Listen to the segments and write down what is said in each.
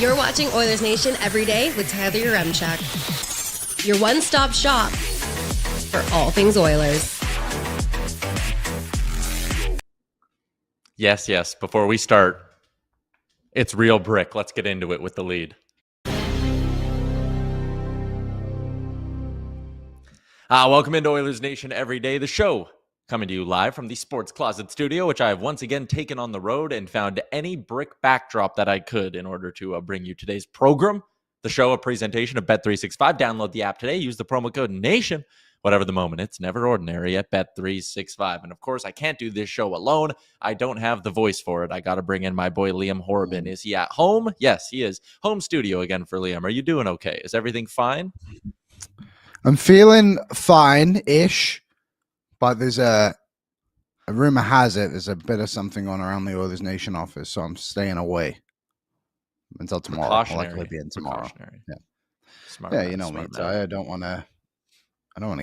You're watching Oilers Nation every day with Tyler Yaremchuk. Your one-stop shop for all things Oilers. Yes. Before we start, it's real brick. Let's get into it with the lead. Welcome into Oilers Nation every day, the show coming to you live from the Sports Closet studio, which I have once again taken on the road and found any brick backdrop that I could in order to bring you today's program. The show, a presentation of Bet365. Download the app today. Use the promo code NATION. Whatever the moment, it's never ordinary at Bet365. And of course, I can't do this show alone. I don't have the voice for it. I got to bring in my boy Liam Horban. Is he at home? Yes, he is. Home studio again for Liam. Are you doing okay? Is everything fine? I'm feeling fine-ish, but there's a rumor has it there's a bit of something on around the Oilers Nation office, so I'm staying away until tomorrow. I'll likely be in tomorrow. Yeah, Smart. Yeah, man, you know me. man. I don't want to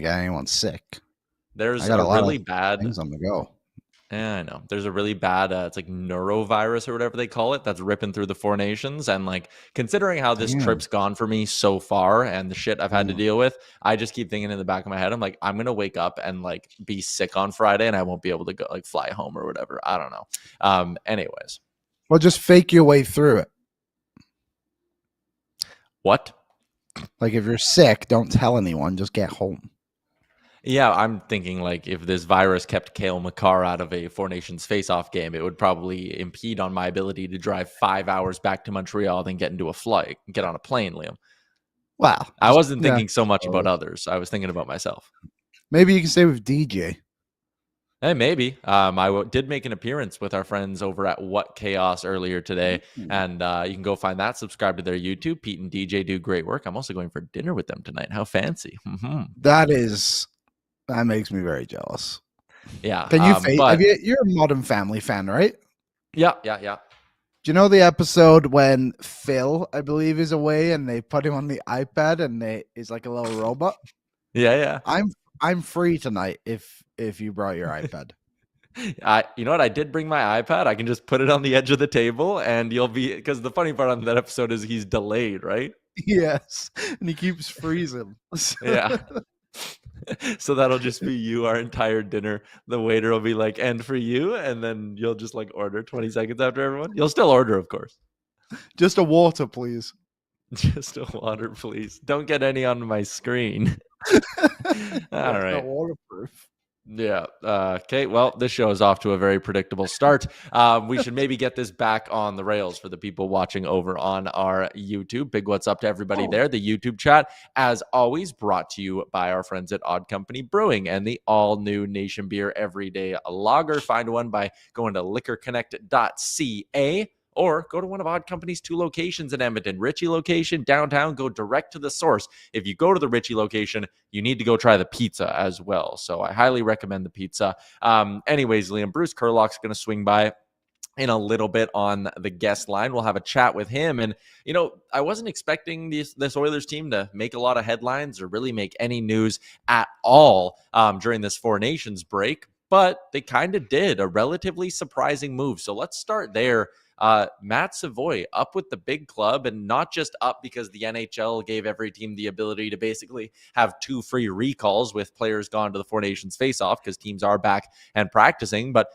get anyone sick. There's I got a lot really of bad things on the go. Yeah, I know. There's a really bad, it's like neurovirus or whatever they call it, that's ripping through the Four Nations. And like, considering how this trip's gone for me so far and the shit I've had to deal with, I just keep thinking in the back of my head, I'm like, I'm going to wake up and like be sick on Friday and I won't be able to go like fly home or whatever. I don't know. Anyways. Well, just fake your way through it. What? Like if you're sick, don't tell anyone. Just get home. Yeah, I'm thinking like if this virus kept Cale Makar out of a Four Nations Faceoff game, it would probably impede on my ability to drive 5 hours back to Montreal, then get into a flight, get on a plane, Liam. Wow. I wasn't thinking so much about others. I was thinking about myself. Maybe you can stay with DJ. Hey, maybe. I did make an appearance with our friends over at What Chaos earlier today, and you can go find that. Subscribe to their YouTube. Pete and DJ do great work. I'm also going for dinner with them tonight. How fancy. That makes me very jealous. Yeah. Can you you're a Modern Family fan, right? Yeah. Do you know the episode when Phil, I believe, is away and they put him on the iPad and he's like a little robot? Yeah. I'm free tonight if you brought your iPad. You know what? I did bring my iPad. I can just put it on the edge of the table and you'll be, because the funny part on that episode is he's delayed, right? Yes. And he keeps freezing. Yeah. So that'll just be you our entire dinner. The waiter will be like, and for you, and then you'll just like order 20 seconds after everyone. You'll still order, of course. Just a water, please. Just a water, please. Don't get any on my screen. All right. Not waterproof. Yeah. Okay. Well, this show is off to a very predictable start. We should maybe get this back on the rails for the people watching over on our YouTube. Big what's up to everybody there. The YouTube chat, as always, brought to you by our friends at Odd Company Brewing and the all-new Nation Beer Everyday Lager. Find one by going to liquorconnect.ca. Or go to one of Odd Company's 2 locations in Edmonton. Ritchie location, downtown, go direct to the source. If you go to the Ritchie location, you need to go try the pizza as well. So I highly recommend the pizza. Anyways, Liam, Bruce Curlock's going to swing by in a little bit on the guest line. We'll have a chat with him. And, you know, I wasn't expecting this Oilers team to make a lot of headlines or really make any news at all during this Four Nations break, but they kind of did. A relatively surprising move. So let's start there. Matt Savoie up with the big club, and not just up because the NHL gave every team the ability to basically have 2 free recalls with players gone to the Four Nations Faceoff because teams are back and practicing. But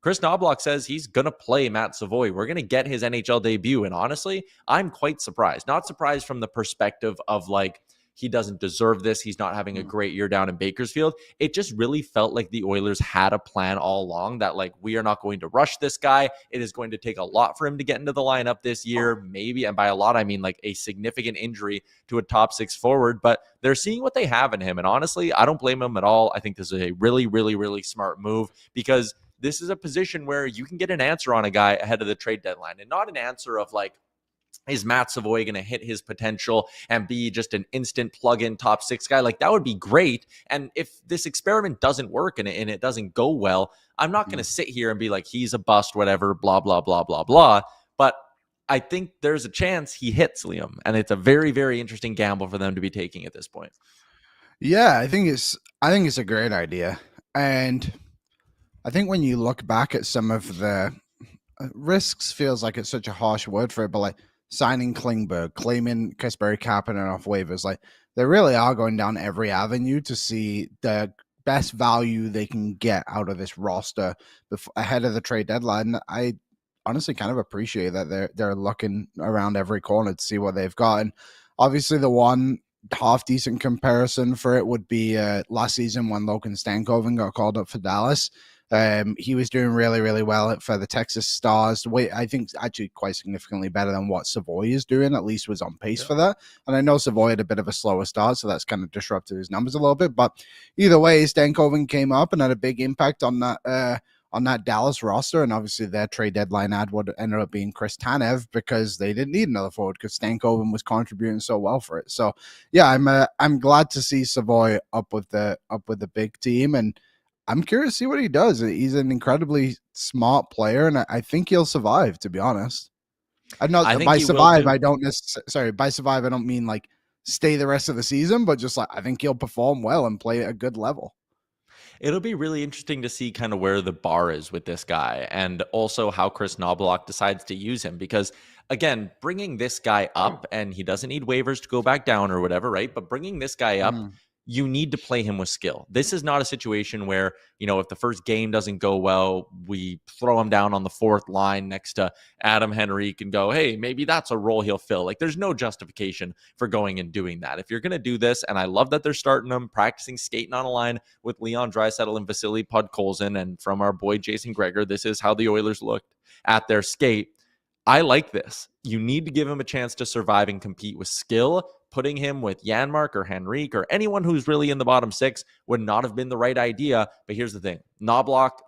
Chris Knobloch says he's going to play Matt Savoie. We're going to get his NHL debut. And honestly, I'm quite surprised. Not surprised from the perspective of like, he doesn't deserve this. He's not having a great year down in Bakersfield. It just really felt like the Oilers had a plan all along that like, we are not going to rush this guy. It is going to take a lot for him to get into the lineup this year, maybe. And by a lot, I mean like a significant injury to a top 6 forward, but they're seeing what they have in him. And honestly, I don't blame him at all. I think this is a really, really, really smart move because this is a position where you can get an answer on a guy ahead of the trade deadline, and not an answer of like, is Matt Savoie going to hit his potential and be just an instant plug-in top 6 guy? Like, that would be great. And if this experiment doesn't work and it doesn't go well, I'm not going to sit here and be like, he's a bust, whatever, blah, blah, blah, blah, blah. But I think there's a chance he hits, Liam. And it's a very, very interesting gamble for them to be taking at this point. Yeah, I think it's a great idea. And I think when you look back at some of the risks, feels like it's such a harsh word for it, but like signing Klingberg, claiming Kasperi Kapanen off waivers. Like, they really are going down every avenue to see the best value they can get out of this roster ahead of the trade deadline. I honestly kind of appreciate that they're looking around every corner to see what they've got. And obviously the one half decent comparison for it would be last season when Logan Stankoven got called up for Dallas. He was doing really, really well for the Texas Stars. I think actually quite significantly better than what Savoie is doing, at least was on pace for that. And I know Savoie had a bit of a slower start, so that's kind of disrupted his numbers a little bit. But either way, Stankoven came up and had a big impact on that Dallas roster. And obviously their trade deadline ad would ended up being Chris Tanev because they didn't need another forward because Stankoven was contributing so well for it. So yeah, I'm glad to see Savoie up with the big team, and I'm curious to see what he does. He's an incredibly smart player, and I think he'll survive, to be honest. I think by survive, I don't necessarily, by survive, I don't mean like stay the rest of the season, but just like I think he'll perform well and play at a good level. It'll be really interesting to see kind of where the bar is with this guy, and also how Chris Knobloch decides to use him, because again, bringing this guy up, and he doesn't need waivers to go back down or whatever, right? But bringing this guy up, you need to play him with skill. This is not a situation where, if the first game doesn't go well, we throw him down on the fourth line next to Adam Henrique and go, hey, maybe that's a role he'll fill. Like, there's no justification for going and doing that. If you're going to do this, and I love that they're starting him, practicing skating on a line with Leon Draisaitl and Vasily Podkolzin, and from our boy Jason Gregor, this is how the Oilers looked at their skate. I like this. You need to give him a chance to survive and compete with skill. Putting him with Janmark or Henrique or anyone who's really in the bottom six would not have been the right idea. But here's the thing. Knobloch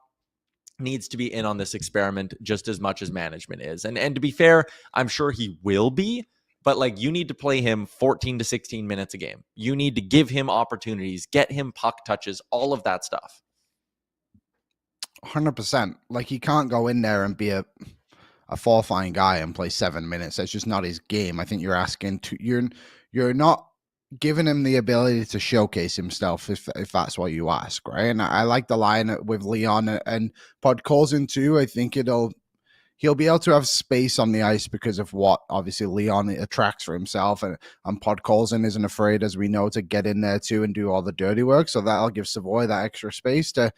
needs to be in on this experiment just as much as management is. And to be fair, I'm sure he will be. But like, you need to play him 14 to 16 minutes a game. You need to give him opportunities, get him puck touches, all of that stuff. 100%. Like, he can't go in there and be a fourth-line guy and play 7 minutes. That's just not his game. I think you're asking to you're not giving him the ability to showcase himself if that's what you ask, right? And I like the line with Leon and Podkolzin too. I think he'll be able to have space on the ice because of what obviously Leon attracts for himself, and Podkolzin isn't afraid, as we know, to get in there too and do all the dirty work. So that'll give Savoie that extra space to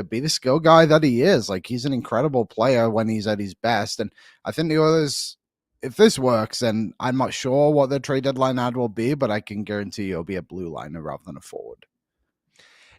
be the skill guy that he is. Like, he's an incredible player when he's at his best. And I think the Oilers, if this works, then I'm not sure what the trade deadline ad will be, but I can guarantee you it'll be a blue liner rather than a forward.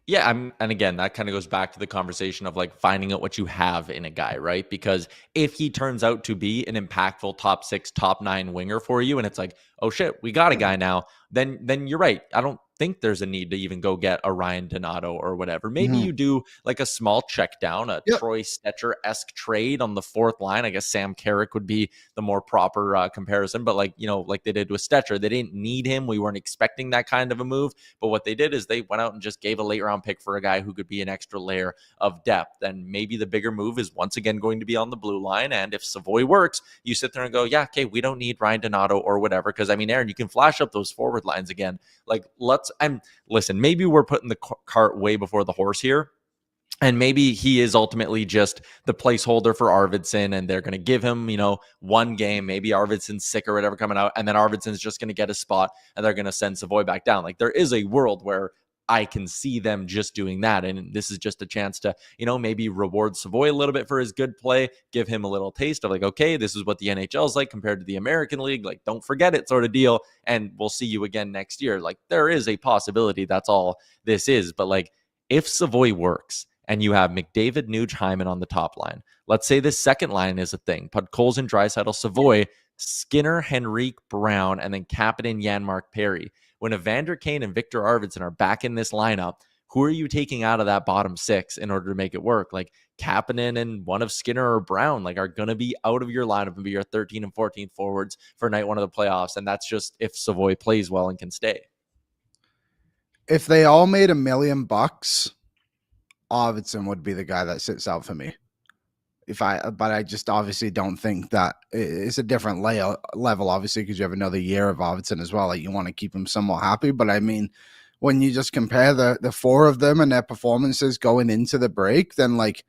Yeah, and again, that kind of goes back to the conversation of like finding out what you have in a guy, right? Because if he turns out to be an impactful top 6, top 9 winger for you, and it's like, oh shit, we got a guy now, then you're right. I don't think there's a need to even go get a Ryan Donato or whatever. Maybe you do like a small check down, a Troy Stecher-esque trade on the fourth line. I guess Sam Carrick would be the more proper comparison, but like they did with Stecher, they didn't need him. We weren't expecting that kind of a move, but what they did is they went out and just gave a late round pick for a guy who could be an extra layer of depth. And maybe the bigger move is once again going to be on the blue line. And if Savoie works, you sit there and go, yeah, okay, we don't need Ryan Donato or whatever. Because I mean, Aaron, you can flash up those forward lines again. Like, listen, maybe we're putting the cart way before the horse here. And maybe he is ultimately just the placeholder for Arvidsson, and they're going to give him, one game. Maybe Arvidsson's sick or whatever coming out, and then Arvidsson's just going to get a spot, and they're going to send Savoie back down. Like, there is a world where I can see them just doing that, and this is just a chance to, maybe reward Savoie a little bit for his good play, give him a little taste of like, okay, this is what the NHL is like compared to the American League. Like, don't forget it, sort of deal, and we'll see you again next year. Like, there is a possibility that's all this is, but like, if Savoie works, and you have McDavid, Nuge, Hyman on the top line. Let's say this second line is a thing. Podkolzin, Draisaitl, Savoie, Skinner, Henrique, Brown, and then Kapanen, Janmark, Perry. When Evander Kane and Victor Arvidsson are back in this lineup, who are you taking out of that bottom 6 in order to make it work? Like, Kapanen and one of Skinner or Brown are going to be out of your lineup and be your 13 and 14 forwards for night 1 of the playoffs. And that's just if Savoie plays well and can stay. If they all made $1 million, Arvidsson would be the guy that sits out for me. But I just obviously don't think that it's a different level, obviously, because you have another year of Arvidsson as well. Like, you want to keep him somewhat happy. But I mean, when you just compare the 4 of them and their performances going into the break, then like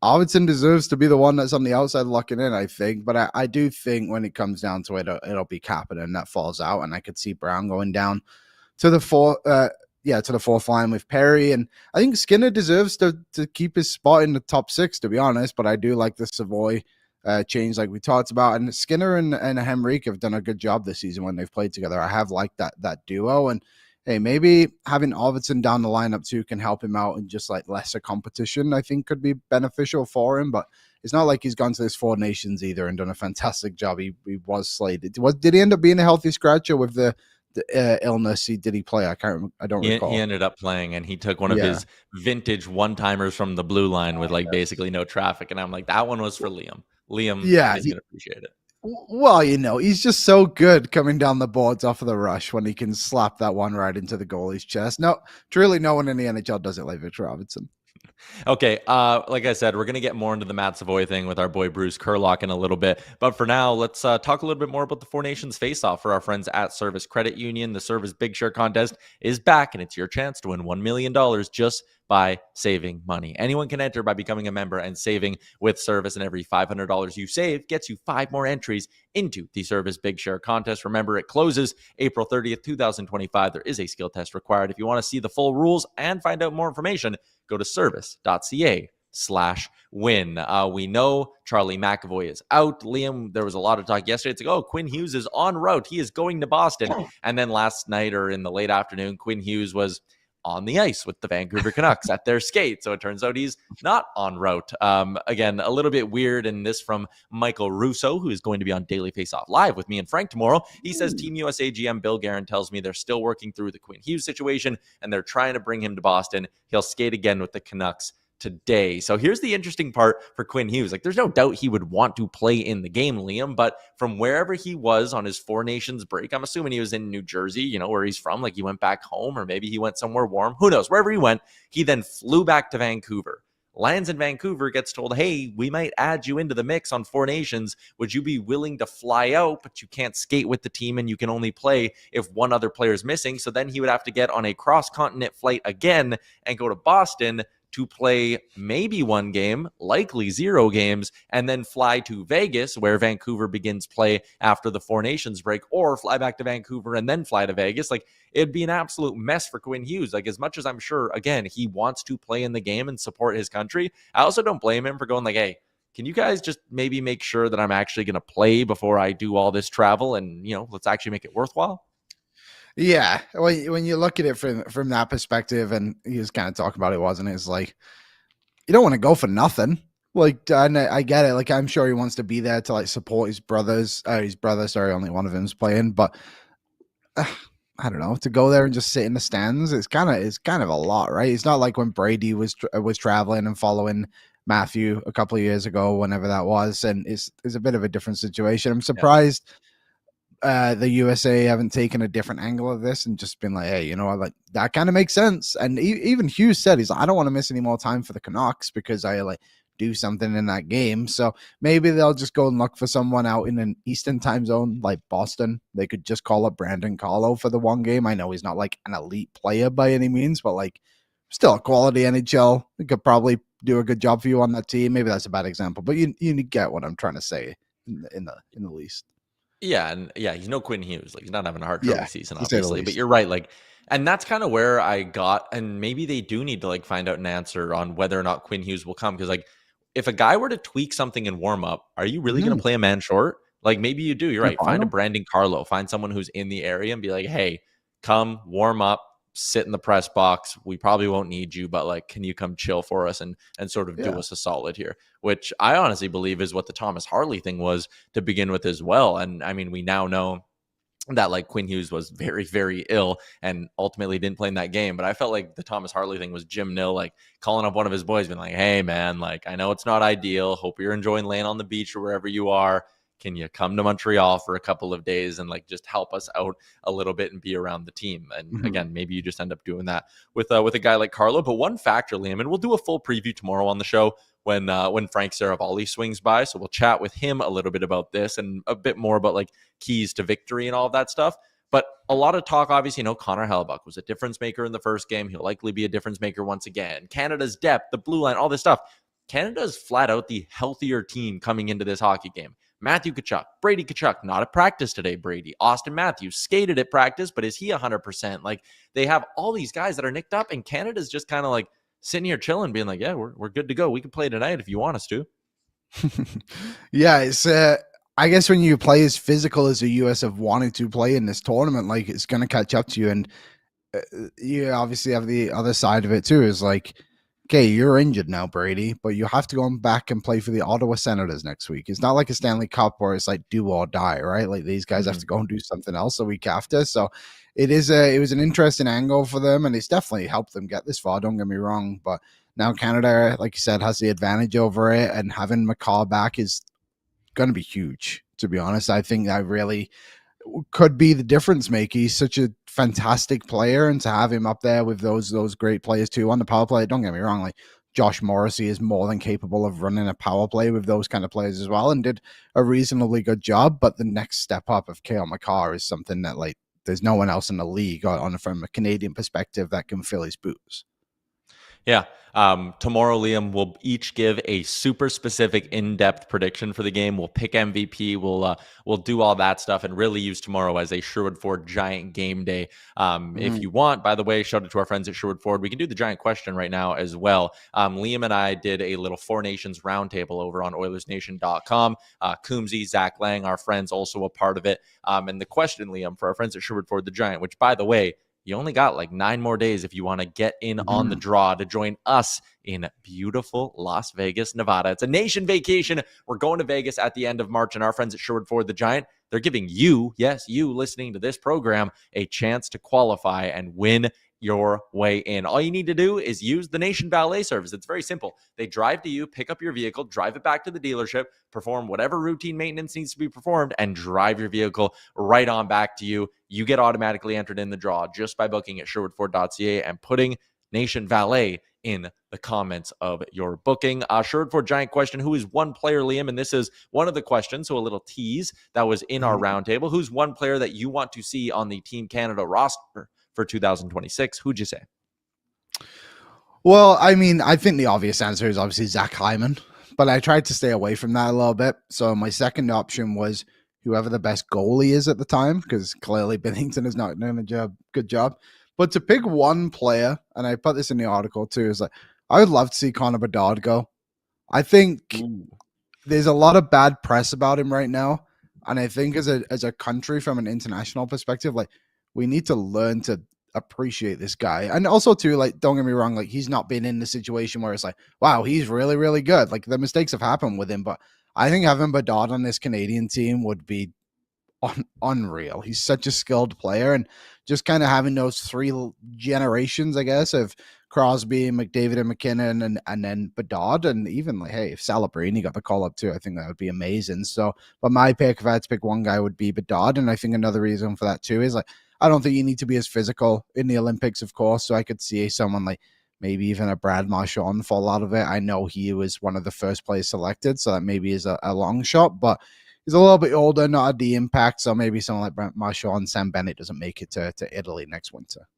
Arvidsson deserves to be the one that's on the outside locking in, I think. But I do think when it comes down to it, it'll be Kapanen that falls out, and I could see Brown going down to the fourth line with Perry. And I think Skinner deserves to keep his spot in the top 6, to be honest. But I do like the Savoie change like we talked about. And Skinner and Henrique have done a good job this season when they've played together. I have liked that duo. And hey, maybe having Arvidsson down the lineup too can help him out in just like lesser competition, I think could be beneficial for him. But it's not like he's gone to this Four Nations either and done a fantastic job. He was slated. Did he end up being a healthy scratcher with the illness? Did he play? I don't recall. He ended up playing, and he took one of his vintage one-timers from the blue line with like basically no traffic. And I'm like, that one was for Liam. Liam is going to appreciate it. Well, he's just so good coming down the boards off of the rush when he can slap that one right into the goalie's chest. No, truly no one in the NHL does it like Victor Arvidsson. Okay, like I said, we're going to get more into the Matt Savoie thing with our boy Bruce Curlock in a little bit. But for now, let's talk a little bit more about the Four Nations Faceoff for our friends at Service Credit Union. The Service Big Share Contest is back, and it's your chance to win $1 million just by saving money. Anyone can enter by becoming a member and saving with Service, and every $500 you save gets you 5 more entries into the Service Big Share Contest. Remember, it closes April 30th, 2025. There is a skill test required. If you want to see the full rules and find out more information, go to service.ca/win. We know Charlie McAvoy is out. Liam, there was a lot of talk yesterday. It's like, Quinn Hughes is en route. He is going to Boston. And then last night or in the late afternoon, Quinn Hughes was on the ice with the Vancouver Canucks at their skate. So it turns out he's not en route. Again, a little bit weird. And this from Michael Russo, who is going to be on Daily Faceoff Live with me and Frank tomorrow. He says Team USA GM Bill Guerin tells me they're still working through the Quinn Hughes situation and they're trying to bring him to Boston. He'll skate again with the Canucks today. So here's the interesting part for Quinn Hughes. Like, there's no doubt he would want to play in the game, Liam, but from wherever he was on his Four Nations break, I'm assuming he was in New Jersey, where he's from, like he went back home, or maybe he went somewhere warm. Who knows? Wherever he went, he then flew back to Vancouver. Lands in Vancouver, gets told, hey, we might add you into the mix on Four Nations. Would you be willing to fly out, but you can't skate with the team and you can only play if one other player is missing? So then he would have to get on a cross-continent flight again and go to Boston to play maybe one game, likely 0 games, and then fly to Vegas, where Vancouver begins play after the Four Nations break, or fly back to Vancouver and then fly to Vegas. Like, it'd be an absolute mess for Quinn Hughes. Like, as much as I'm sure, again, he wants to play in the game and support his country, I also don't blame him for going like, hey, can you guys just maybe make sure that I'm actually going to play before I do all this travel, and, let's actually make it worthwhile? Yeah, when you look at it from that perspective, and he was kind of talking about it, wasn't it? It's like, you don't want to go for nothing. Like, and I get it. Like, I'm sure he wants to be there to like support his brothers. Sorry, only one of them's playing, but I don't know, to go there and just sit in the stands. It's kind of a lot, right? It's not like when Brady was traveling and following Matthew a couple of years ago, whenever that was, and it's a bit of a different situation. I'm surprised. Yeah. The USA haven't taken a different angle of this and just been like, hey, like that kind of makes sense. And even Hughes said, he's like, I don't want to miss any more time for the Canucks because I like do something in that game. So maybe they'll just go and look for someone out in an Eastern time zone like Boston. They could just call up Brandon Carlo for the one game. I know he's not like an elite player by any means, but like still a quality NHL. He could probably do a good job for you on that team. Maybe that's a bad example, but you get what I'm trying to say in the least. Yeah, and he's no Quinn Hughes. Like, he's not having a hard trophy season, obviously. But you're right. Like, and that's kind of where I got, and maybe they do need to like find out an answer on whether or not Quinn Hughes will come. Because like, if a guy were to tweak something in warm up, are you really going to play a man short? Like, maybe you do. You're right. Find a Brandon Carlo. Find someone who's in the area and be like, hey, come warm up, sit in the press box. We probably won't need you, but like, can you come chill for us and sort of do us a solid here? Which I honestly believe is what the Thomas Harley thing was to begin with as well. And I mean, we now know that like Quinn Hughes was very, very ill and ultimately didn't play in that game. But I felt like the Thomas Harley thing was Jim Nill, like calling up one of his boys, being like, hey man, like, I know it's not ideal. Hope you're enjoying laying on the beach or wherever you are. Can you come to Montreal for a couple of days and like just help us out a little bit and be around the team? And again, maybe you just end up doing that with a guy like Carlo. But one factor, Liam, and we'll do a full preview tomorrow on the show when Frank Saravalli swings by. So we'll chat with him a little bit about this and a bit more about like keys to victory and all of that stuff. But a lot of talk, obviously, Connor Hellebuyck was a difference maker in the first game. He'll likely be a difference maker once again. Canada's depth, the blue line, all this stuff. Canada is flat out the healthier team coming into this hockey game. Matthew Tkachuk, Brady Tkachuk, not at practice today, Brady. Austin Matthews skated at practice, but is he 100%? Like, they have all these guys that are nicked up, and Canada's just kind of like sitting here chilling, being like, yeah, we're good to go. We can play tonight if you want us to. Yeah, it's I guess when you play as physical as the US have wanted to play in this tournament, like, it's going to catch up to you. And you obviously have the other side of it too, is like, okay, you're injured now, Brady, but you have to go back and play for the Ottawa Senators next week. It's not like a Stanley Cup where it's like do or die, right? Like, these guys have to go and do something else the week after. So it was an interesting angle for them, and it's definitely helped them get this far. Don't get me wrong, but now Canada, like you said, has the advantage over it, and having McCaw back is going to be huge. To be honest, I think that really could be the difference maker. He's such a fantastic player, and to have him up there with those great players too on the power play. Don't get me wrong, like, Josh Morrissey is more than capable of running a power play with those kind of players as well, and did a reasonably good job. But the next step up of Cale Makar is something that, like, there's no one else in the league from a Canadian perspective that can fill his boots. Yeah. Tomorrow, Liam, we'll each give a super specific, in-depth prediction for the game. We'll pick MVP. We'll do all that stuff and really use tomorrow as a Sherwood Ford Giant game day. If you want, by the way, shout out to our friends at Sherwood Ford. We can do the Giant Question right now as well. Liam and I did a little Four Nations roundtable over on Oilersnation.com. Coombsy, Zach Lang, our friends, also a part of it. And the question, Liam, for our friends at Sherwood Ford the Giant, which, by the way, you only got like 9 more days if you want to get in on the draw to join us in beautiful Las Vegas, Nevada. It's a nation vacation. We're going to Vegas at the end of March, and our friends at Sherwood Ford the Giant, they're giving you, yes, you listening to this program, a chance to qualify and win your way in. All you need to do is use the Nation Valet service. It's very simple. They drive to you, pick up your vehicle, drive it back to the dealership, perform whatever routine maintenance needs to be performed, and drive your vehicle right on back to you. You get automatically entered in the draw just by booking at sherwoodford.ca and putting Nation Valet in the comments of your booking. Sherwood Ford Giant Question: who is one player, Liam? And this is one of the questions, so a little tease that was in our roundtable. Who's one player that you want to see on the Team Canada roster for 2026? Who'd you say? Well, I mean, I think the obvious answer is obviously Zach Hyman, but I tried to stay away from that a little bit. So my second option was whoever the best goalie is at the time, because clearly Bennington is not doing a good job. But to pick one player, and I put this in the article too, is like, I would love to see Connor Bedard go. I think there's a lot of bad press about him right now. And I think as a country, from an international perspective, like, we need to learn to appreciate this guy. And also too, like, don't get me wrong, like, he's not been in the situation where it's like, wow, he's really, really good. Like, the mistakes have happened with him, but I think having Bedard on this Canadian team would be unreal. He's such a skilled player, and just kind of having those 3 generations, I guess, of Crosby, McDavid, and McKinnon, and then Bedard, and even, like, hey, if Salabrini got the call up too, I think that would be amazing. So, but my pick, if I had to pick one guy, would be Bedard, and I think another reason for that too is, like, I don't think you need to be as physical in the Olympics, of course. So I could see someone like maybe even a Brad Marchand fall out of it. I know he was one of the first players selected, so that maybe is a long shot, but he's a little bit older, not had the impact. So maybe someone like Brad Marchand, Sam Bennett doesn't make it to Italy next winter.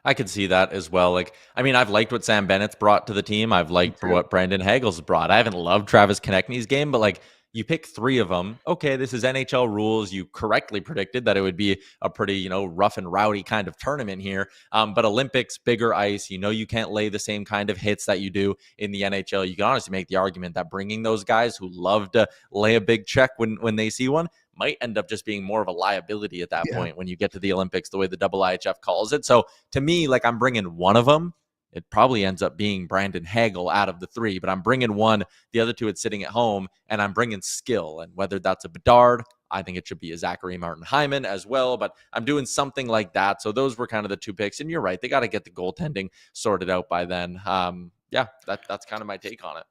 I could see that as well. Like, I mean, I've liked what Sam Bennett's brought to the team. I've liked what Brandon Hagel's brought. I haven't loved Travis Konechny's game, but like, you pick 3 of them. Okay, this is NHL rules. You correctly predicted that it would be a pretty, rough and rowdy kind of tournament here. But Olympics, bigger ice, you can't lay the same kind of hits that you do in the NHL. You can honestly make the argument that bringing those guys who love to lay a big check when they see one might end up just being more of a liability at that point when you get to the Olympics, the way the IIHF calls it. So to me, like, I'm bringing one of them. It probably ends up being Brandon Hagel out of the 3, but I'm bringing one. The other 2, it's sitting at home, and I'm bringing skill. And whether that's a Bedard, I think it should be a Zachary Martin Hyman as well, but I'm doing something like that. So those were kind of the 2 picks, and you're right. They got to get the goaltending sorted out by then. That's kind of my take on it.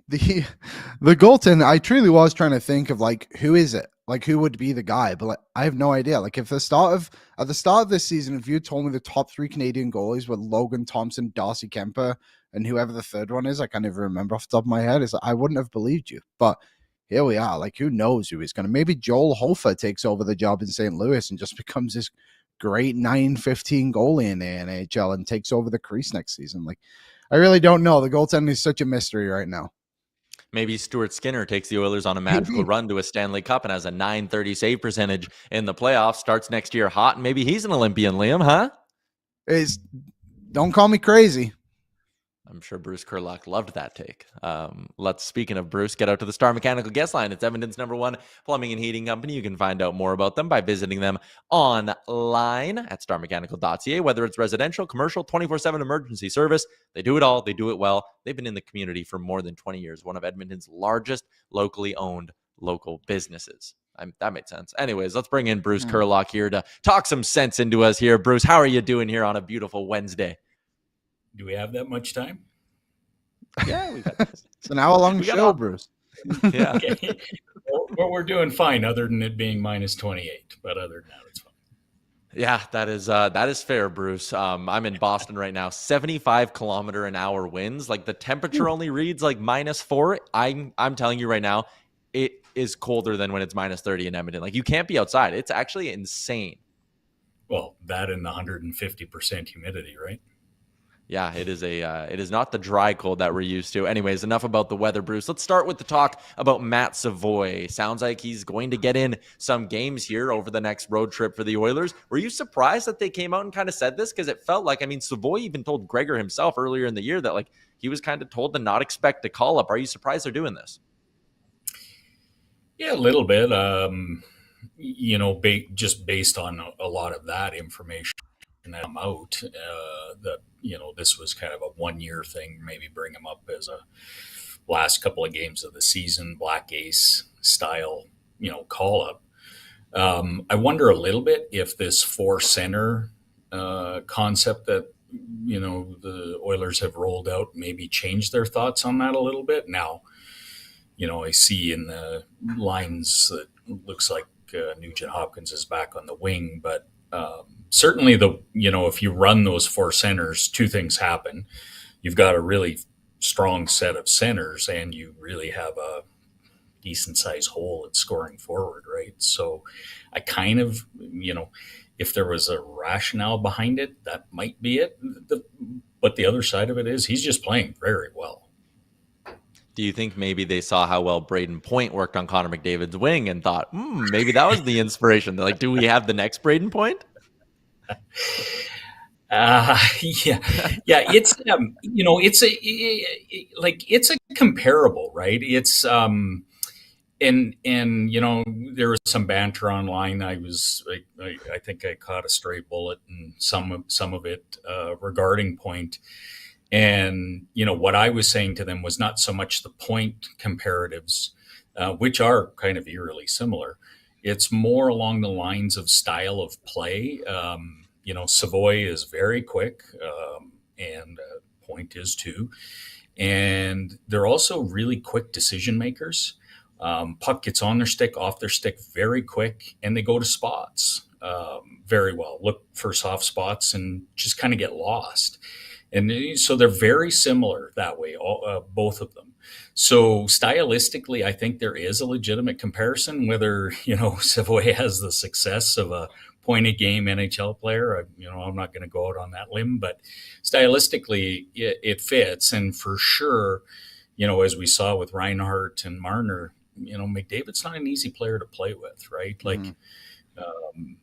The goaltender, I truly was trying to think of, like, who is it? Like, who would be the guy? But, like, I have no idea. Like, if at the start of this season, if you told me the top 3 Canadian goalies were Logan Thompson, Darcy Kemper, and whoever the third one is, I can't even remember off the top of my head, I wouldn't have believed you. But here we are. Like, who knows who is going to? Maybe Joel Hofer takes over the job in St. Louis and just becomes this great 9-15 goalie in the NHL and takes over the crease next season. Like, I really don't know. The goaltending is such a mystery right now. Maybe Stuart Skinner takes the Oilers on a magical Maybe. run to a Stanley Cup and has a .930 save percentage in the playoffs, starts next year hot, and maybe he's an Olympian, Liam, huh? Don't call me crazy. I'm sure Bruce Curlock loved that take. Speaking of Bruce, get out to the Star Mechanical Guest Line. It's Edmonton's #1 plumbing and heating company. You can find out more about them by visiting them online at starmechanical.ca. Whether it's residential, commercial, 24/7 emergency service, they do it all. They do it well. They've been in the community for more than 20 years. One of Edmonton's largest locally owned local businesses. That made sense. Anyways, let's bring in Bruce Curlock here to talk some sense into us here. Bruce, how are you doing here on a beautiful Wednesday? Do we have that much time? Yeah, we've got it's an hour-long show, Bruce. Yeah. Okay. Well, we're doing fine, other than it being -28. But other than that, it's fine. Yeah, that is fair, Bruce. I'm in Boston right now. 75-kilometer-an-hour winds. Like the temperature only reads like -4. I'm telling you right now, it is colder than when it's -30 in Edmonton. Like you can't be outside. It's actually insane. Well, that and the 150% humidity, right? Yeah, it is not the dry cold that we're used to. Anyways, enough about the weather, Bruce. Let's start with the talk about Matt Savoie. Sounds like he's going to get in some games here over the next road trip for the Oilers. Were you surprised that they came out and kind of said this? Because it felt like, Savoie even told Gregor himself earlier in the year that like he was kind of told to not expect a call up. Are you surprised they're doing this? Yeah, a little bit. Just based on a lot of that information that come out, that this was kind of a 1-year thing. Maybe bring him up as a last couple of games of the season, Black Ace style, call up. I wonder a little bit if this 4-center concept that the Oilers have rolled out maybe changed their thoughts on that a little bit. Now, I see in the lines that looks like Nugent Hopkins is back on the wing, but certainly if you run those 4 centers, 2 things happen. You've got a really strong set of centers, and you really have a decent sized hole at scoring forward, right? So I kind of, if there was a rationale behind it, that might be it. But the other side of it is he's just playing very well. Do you think maybe they saw how well Braden Point worked on Connor McDavid's wing and thought, maybe that was the inspiration? They're like, do we have the next Braden Point? Yeah. It's it's a comparable, right? It's and there was some banter online. I think I caught a stray bullet and some of it regarding Point. And, what I was saying to them was not so much the point comparatives, which are kind of eerily similar. It's more along the lines of style of play. Savoie is very quick, and Point is too. And they're also really quick decision makers. Puck gets on their stick, off their stick very quick, and they go to spots very well. Look for soft spots and just kind of get lost. And so they're very similar that way, both of them. So stylistically, I think there is a legitimate comparison. Whether, Savoie has the success of a point-a-game NHL player, I'm not going to go out on that limb. But stylistically, it fits. And for sure, as we saw with Reinhart and Marner, McDavid's not an easy player to play with, right? Like,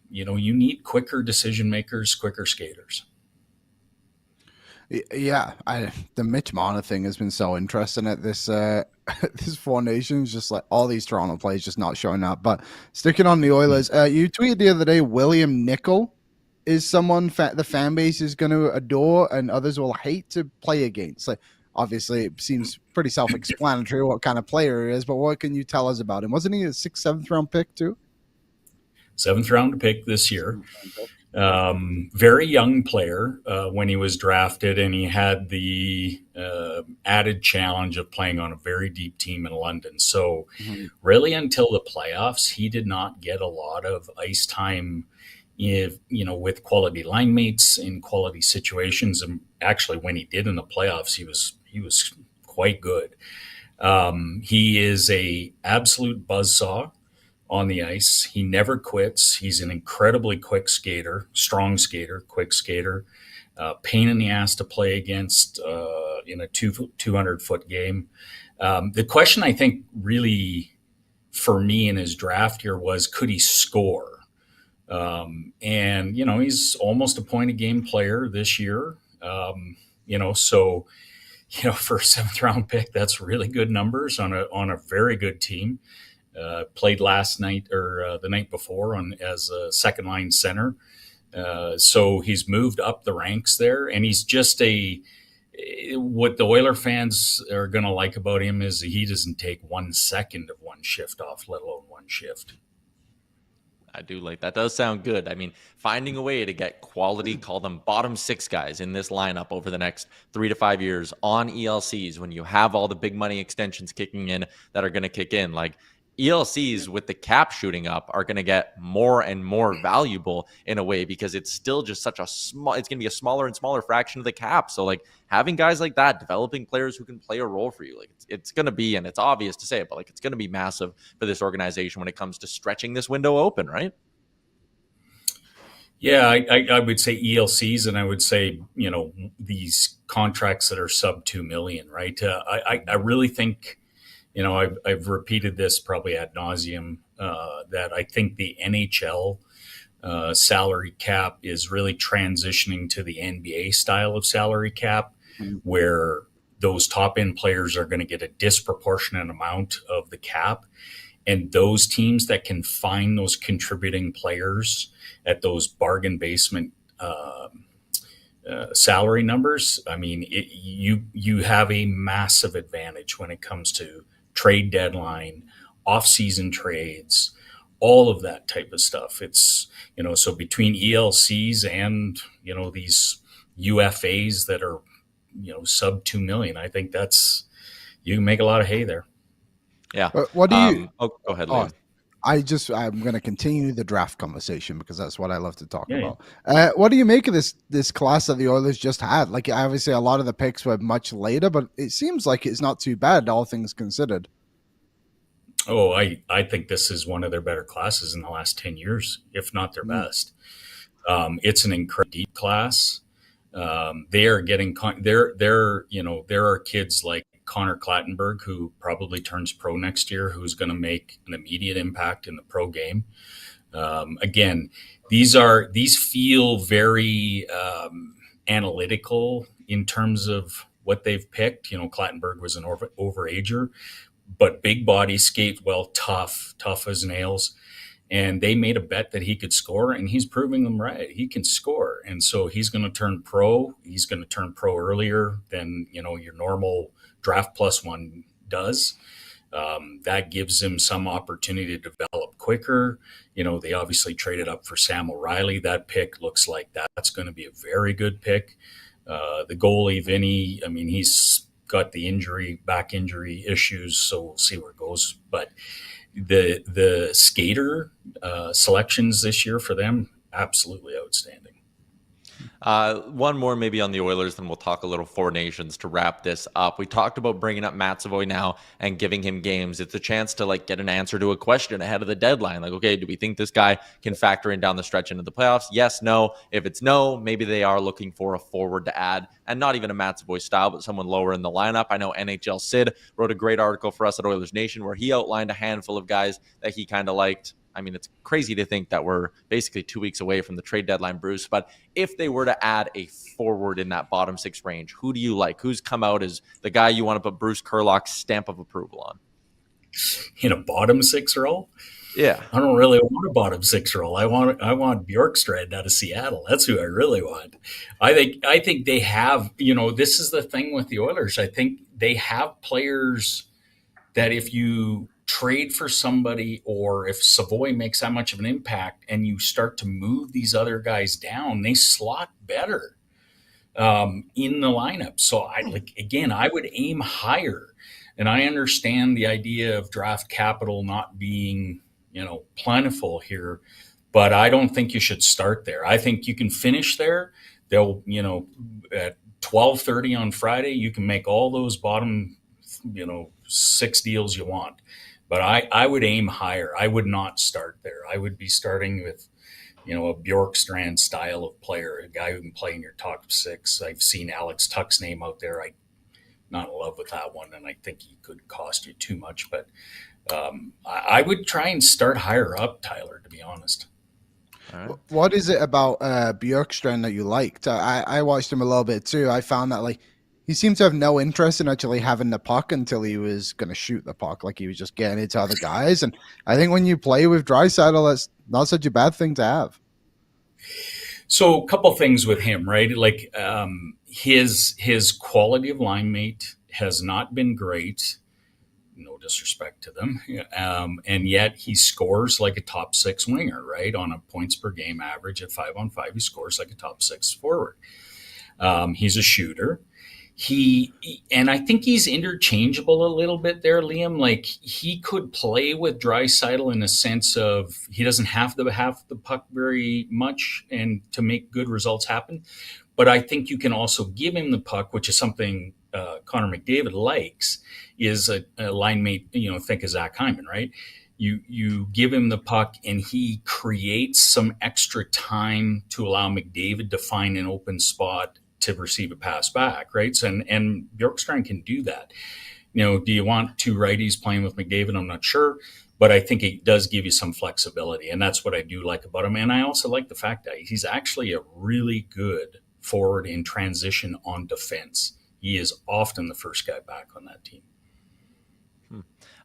you need quicker decision makers, quicker skaters. Yeah, the Mitch Marner thing has been so interesting at this this 4 Nations, just like all these Toronto players just not showing up. But sticking on the Oilers, you tweeted the other day, William Nickel is someone the fan base is going to adore and others will hate to play against. Like, obviously, it seems pretty self-explanatory what kind of player he is, but what can you tell us about him? Wasn't he a 6th, 7th round pick too? 7th round pick this year. Very young player when he was drafted, and he had the added challenge of playing on a very deep team in London. So really until the playoffs, he did not get a lot of ice time with quality line mates in quality situations. And actually when he did in the playoffs, he was quite good. He is a absolute buzzsaw. on the ice. He never quits. He's an incredibly quick skater, strong skater, quick skater. Pain in the ass to play against in a 200-foot game. The question I think really for me in his draft year was, could he score? And, he's almost a point a game player this year. So, for a 7th round pick, that's really good numbers on a very good team. Played last night or the night before as a second line center. So he's moved up the ranks there, and he's just what the Oiler fans are going to like about him is he doesn't take 1 second of one shift off, let alone one shift. I do like that. Does sound good. I mean, finding a way to get quality, call them bottom 6 guys in this lineup over the next 3 to 5 years on ELCs when you have all the big money extensions kicking in that are going to kick in. Like, ELCs with the cap shooting up are going to get more and more valuable in a way because it's still just such it's going to be a smaller and smaller fraction of the cap. So like having guys like that, developing players who can play a role for you, like it's going to be, and it's obvious to say it, but like it's going to be massive for this organization when it comes to stretching this window open, right? Yeah, I would say ELCs, and I would say, these contracts that are sub 2 million, right? I really think, I've repeated this probably ad nauseum, that I think the NHL salary cap is really transitioning to the NBA style of salary cap, where those top end players are going to get a disproportionate amount of the cap. And those teams that can find those contributing players at those bargain basement salary numbers, I mean, you have a massive advantage when it comes to trade deadline, off-season trades, all of that type of stuff. It's, so between ELCs and, these UFAs that are, sub 2 million, I think you can make a lot of hay there. Yeah. What do you? Go ahead, Liam. I'm going to continue the draft conversation because that's what I love to talk about. Yeah. What do you make of this class that the Oilers just had? Like, obviously, a lot of the picks were much later, but it seems like it's not too bad, all things considered. Oh, I think this is one of their better classes in the last 10 years, if not their best. It's an incredibly deep class. They are getting there are kids like Connor Clattenburg, who probably turns pro next year, who's going to make an immediate impact in the pro game. Again, these feel very analytical in terms of what they've picked. Clattenburg was an overager, but big body, skate well, tough as nails. And they made a bet that he could score, and he's proving them right. He can score. And so he's going to turn pro. He's going to turn pro earlier than, your normal draft plus one does. That gives him some opportunity to develop quicker. They obviously traded up for Sam O'Reilly. That pick looks like that's going to be a very good pick. The goalie, Vinny, I mean, he's got the back injury issues, so we'll see where it goes. But the skater selections this year for them, absolutely outstanding. One more maybe on the Oilers, then we'll talk a little Four Nations to wrap this up. We talked about bringing up Matt Savoie now and giving him games. It's a chance to get an answer to a question ahead of the deadline. Like, okay, do we think this guy can factor in down the stretch into the playoffs? Yes, no. If it's no, maybe they are looking for a forward to add, and not even a Matt Savoie style, but someone lower in the lineup. I know NHL Sid wrote a great article for us at Oilersnation where he outlined a handful of guys that he kind of liked. I mean, it's crazy to think that we're basically 2 weeks away from the trade deadline, Bruce. But if they were to add a forward in that bottom 6 range, who do you like? Who's come out as the guy you want to put Bruce Curlock's stamp of approval on? In a bottom 6 role? Yeah. I don't really want a bottom 6 role. I want Bjorkstrand out of Seattle. That's who I really want. I think they have, this is the thing with the Oilers. I think they have players that if you trade for somebody, or if Savoie makes that much of an impact and you start to move these other guys down, they slot better in the lineup. So I would aim higher. And I understand the idea of draft capital not being, plentiful here, but I don't think you should start there. I think you can finish there. They'll, at 12:30 on Friday, you can make all those bottom, 6 deals you want. But I would aim higher. I would not start there. I would be starting with, a Bjorkstrand style of player, a guy who can play in your top six. I've seen Alex Tuck's name out there. I'm not in love with that one, and I think he could cost you too much. But I would try and start higher up, Tyler, to be honest. All right. What is it about Bjorkstrand that you liked? I watched him a little bit too. I found that he seemed to have no interest in actually having the puck until he was going to shoot the puck. Like he was just getting it to other guys. And I think when you play with Draisaitl, that's not such a bad thing to have. So a couple things with him, right? Like his quality of line mate has not been great. No disrespect to them. And yet he scores like a top six winger, right? On a points per game average at 5-on-5, he scores like a top six forward. He's a shooter. And I think he's interchangeable a little bit there, Liam. Like he could play with Draisaitl in a sense of he doesn't have to have the puck very much and to make good results happen. But I think you can also give him the puck, which is something Connor McDavid likes, is a line mate, think of Zach Hyman, right? You give him the puck and he creates some extra time to allow McDavid to find an open spot to receive a pass back, right? So, and Bjorkstrand can do that. Do you want two righties playing with McDavid? I'm not sure, but I think it does give you some flexibility, and that's what I do like about him. And I also like the fact that he's actually a really good forward in transition on defense. He is often the first guy back on that team.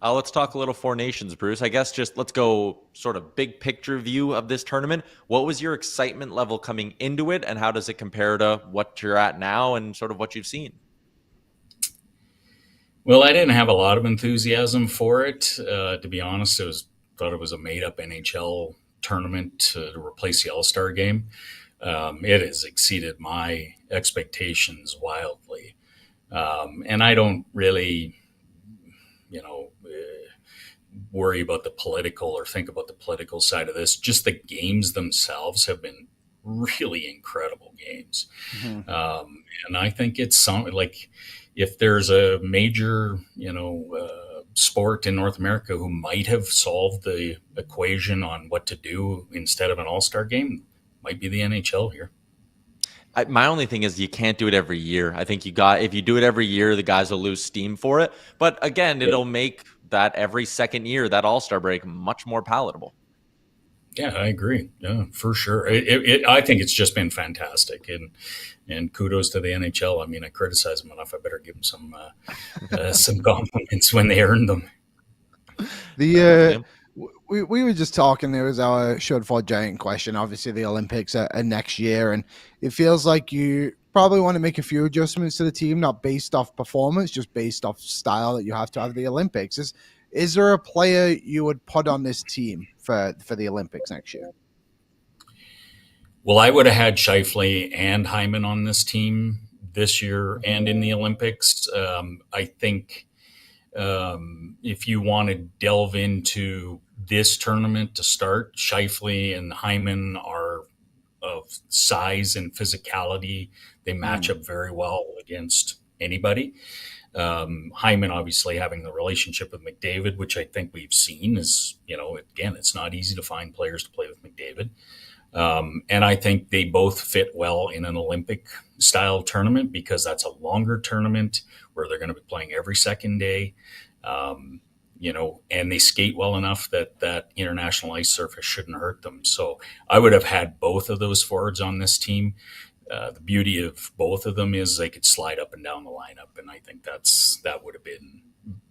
Let's talk a little Four Nations, Bruce. I guess just let's go sort of big picture view of this tournament. What was your excitement level coming into it, and how does it compare to what you're at now and sort of what you've seen? Well, I didn't have a lot of enthusiasm for it. To be honest, thought it was a made-up NHL tournament to replace the All-Star game. It has exceeded my expectations wildly. And I don't really, worry about the political or think about the political side of this. Just the games themselves have been really incredible games. Mm-hmm. And I think it's something like if there's a major, sport in North America who might have solved the equation on what to do instead of an all-star game, might be the NHL here. My only thing is you can't do it every year. I think if you do it every year, the guys will lose steam for it. But again, it'll make that every second year, that all-star break, much more palatable. Yeah, I agree. Yeah, for sure. I think it's just been fantastic, and kudos to the NHL. I mean, I criticize them enough. I better give them some compliments when they earn them. We were just talking. There was our Sherwood Ford Giant question. Obviously, the Olympics are next year, and it feels like you probably want to make a few adjustments to the team, not based off performance, just based off style that you have to have the Olympics. Is there a player you would put on this team for the Olympics next year? Well, I would have had Scheifele and Hyman on this team this year and in the Olympics. I think if you want to delve into this tournament to start, Scheifele and Hyman are of size and physicality. They match up very well against anybody. Hyman obviously having the relationship with McDavid, which I think we've seen is, again, it's not easy to find players to play with McDavid. And I think they both fit well in an Olympic style tournament because that's a longer tournament where they're going to be playing every second day. And they skate well enough that international ice surface shouldn't hurt them. So I would have had both of those forwards on this team. The beauty of both of them is they could slide up and down the lineup, and I think that would have been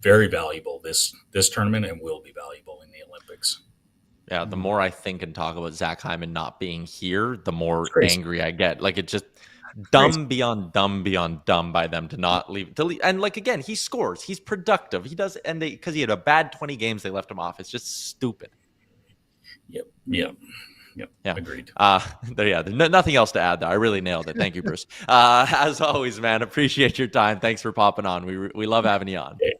very valuable this tournament and will be valuable in the Olympics. Yeah, the more I think and talk about Zach Hyman not being here, the more angry I get. Like, it's just dumb beyond dumb by them to not leave. And like, again, he scores. He's productive. He does, and because he had a bad 20 games, they left him off. It's just stupid. Yep. Agreed. There's nothing else to add there. I really nailed it. Thank you, Bruce. As always, man, appreciate your time. Thanks for popping on. We love having you on. Okay.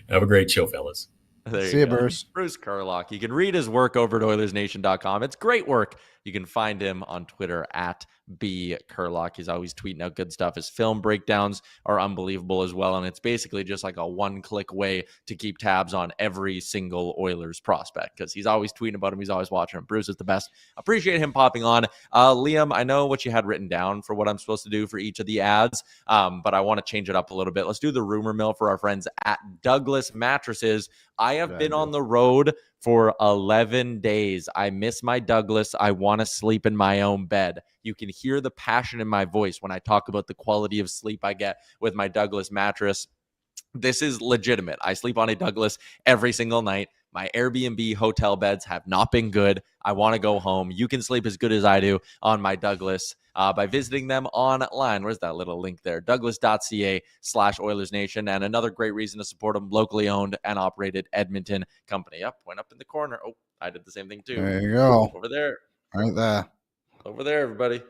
Have a great show, fellas. See you, Bruce. Bruce Curlock. You can read his work over at Oilersnation.com. It's great work. You can find him on Twitter at B Curlock. He's always tweeting out good stuff. His film breakdowns are unbelievable as well. And it's basically just like a one-click way to keep tabs on every single Oilers prospect because he's always tweeting about him. He's always watching him. Bruce is the best. Appreciate him popping on. Liam, I know what you had written down for what I'm supposed to do for each of the ads, but I want to change it up a little bit. Let's do the Rumour Mill for our friends at Douglas Mattresses. I have been on the road for 11 days. I miss my Douglas. I want to sleep in my own bed. You can hear the passion in my voice when I talk about the quality of sleep I get with my Douglas mattress. This is legitimate. I sleep on a Douglas every single night. My Airbnb hotel beds have not been good. I want to go home. You can sleep as good as I do on my Douglas by visiting them online. Where's that little link there? Douglas.ca/Oilersnation. And another great reason to support them, locally owned and operated Edmonton company. Up, went up in the corner. Oh, I did the same thing too. There you go. Over there. Right there. Over there, everybody.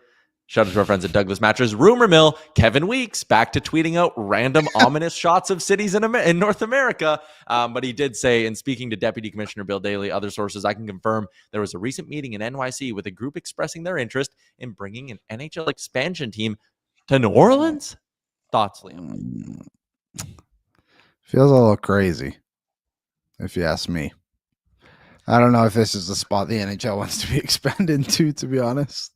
Shout out to our friends at Douglas Mattress. Rumour Mill, Kevin Weeks, back to tweeting out random ominous shots of cities in North America. But he did say, in speaking to Deputy Commissioner Bill Daly, other sources, I can confirm there was a recent meeting in NYC with a group expressing their interest in bringing an NHL expansion team to New Orleans. Thoughts, Liam? Feels a little crazy, if you ask me. I don't know if this is the spot the NHL wants to be expanded to be honest.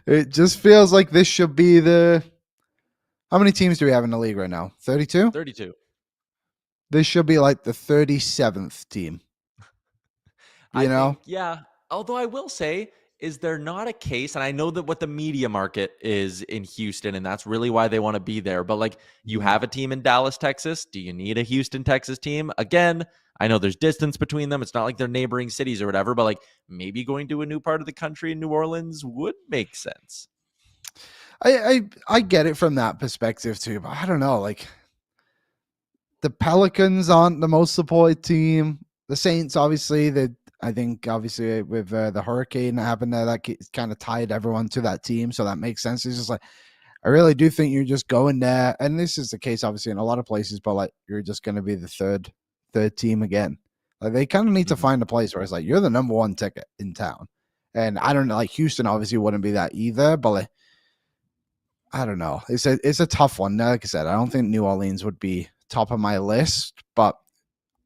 It just feels like this should be the... How many teams do we have in the league right now? 32? 32. This should be like the 37th team. You know? Think, yeah. Although I will say, is there not a case, and I know that what the media market is in Houston, and that's really why they want to be there, but like you have a team in Dallas, Texas. Do you need a Houston, Texas team? Again, I know there's distance between them. It's not like they're neighboring cities or whatever, but like maybe going to a new part of the country in New Orleans would make sense. I get it from that perspective too, but I don't know. Like the Pelicans aren't the most supported team. The Saints, obviously, I think obviously with the hurricane that happened there, that kind of tied everyone to that team, so that makes sense. It's just like I really do think you're just going there, and this is the case obviously in a lot of places, but like you're just going to be the third team again. Like they kind of need to find a place where it's like you're the number one ticket in town, and I don't know. Like Houston obviously wouldn't be that either, but like I don't know. It's a tough one. Like I said, I don't think New Orleans would be top of my list, but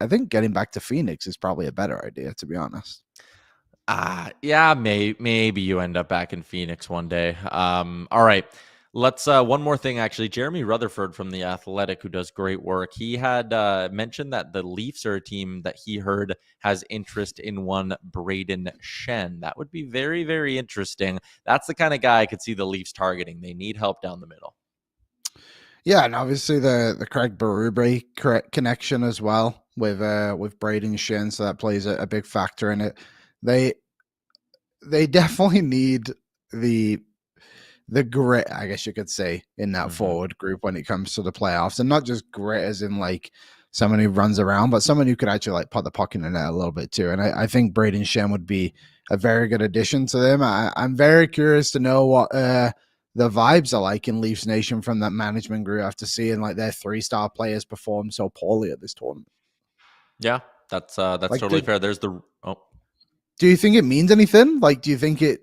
I think getting back to Phoenix is probably a better idea, to be honest. Yeah, maybe you end up back in Phoenix one day. All right. Let's one more thing, actually. Jeremy Rutherford from The Athletic, who does great work, he had mentioned that the Leafs are a team that he heard has interest in one Braden Shen. That would be very, very interesting. That's the kind of guy I could see the Leafs targeting. They need help down the middle. Yeah, and obviously the Craig Berube connection as well with Braden Shen, so that plays a big factor in it. They definitely need the grit, I guess you could say, in that forward group when it comes to the playoffs, and not just grit as in like someone who runs around, but someone who could actually like put the puck in the net a little bit too. And I think Braden Shen would be a very good addition to them. I'm very curious to know what the vibes are like in Leafs Nation from that management group after seeing like their 3-star players perform so poorly at this tournament. Yeah, that's like, totally fair. There's the Do you think it means anything? Like, do you think it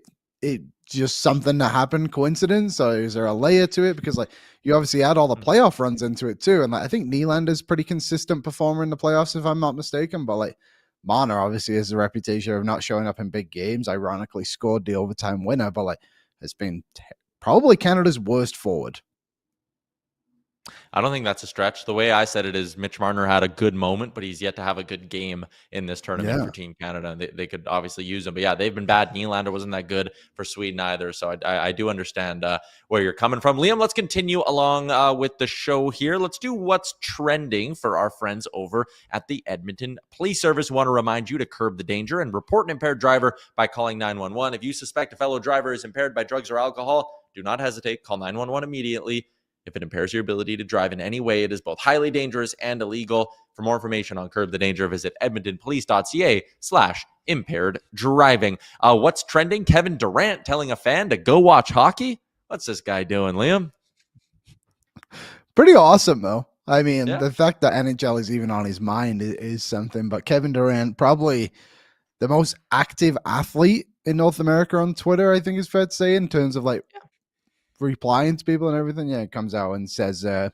just something that happened, coincidence, or is there a layer to it? Because like you obviously add all the playoff runs into it too, and like I think Nylander's pretty consistent performer in the playoffs, if I'm not mistaken. But like Marner obviously has the reputation of not showing up in big games. Ironically, scored the overtime winner, but like has been probably Canada's worst forward. I don't think that's a stretch. The way I said it is Mitch Marner had a good moment, but he's yet to have a good game in this tournament for Team Canada. They could obviously use him. But yeah, they've been bad. Nylander wasn't that good for Sweden either. So I do understand where you're coming from. Liam, let's continue along with the show here. Let's do what's trending for our friends over at the Edmonton Police Service. Want to remind you to curb the danger and report an impaired driver by calling 911. If you suspect a fellow driver is impaired by drugs or alcohol, do not hesitate. Call 911 immediately. If it impairs your ability to drive in any way, it is both highly dangerous and illegal. For more information on Curb the Danger, visit edmontonpolice.ca/impaired driving. What's trending? Kevin Durant telling a fan to go watch hockey? What's this guy doing, Liam? Pretty awesome, though. I mean, the fact that NHL is even on his mind is something. But Kevin Durant, probably the most active athlete in North America on Twitter, I think is fair to say, in terms of like replying to people and everything. Yeah, it comes out and says, let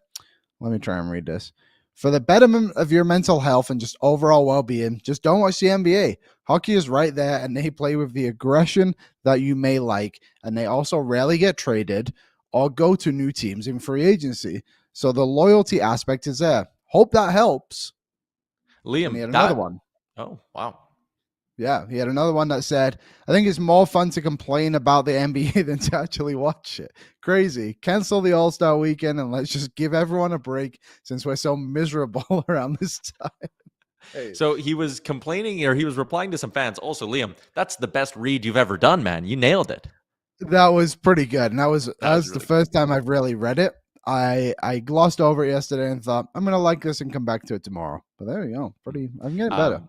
me try and read this. For the betterment of your mental health and just overall well-being, just don't watch the NBA. Hockey is right there, and they play with the aggression that you may like, and they also rarely get traded or go to new teams in free agency. So the loyalty aspect is there. Hope that helps. Liam, And he had another one. Oh, wow. Yeah, he had another one that said, I think it's more fun to complain about the NBA than to actually watch it. Crazy. Cancel the All-Star weekend and let's just give everyone a break since we're so miserable around this time. Hey. So he was complaining, or he was replying to some fans. Also, Liam, that's the best read you've ever done, man. You nailed it. That was pretty good. And that was really the first time I've really read it. I glossed over it yesterday and thought, I'm going to like this and come back to it tomorrow. But there you go. I'm getting better.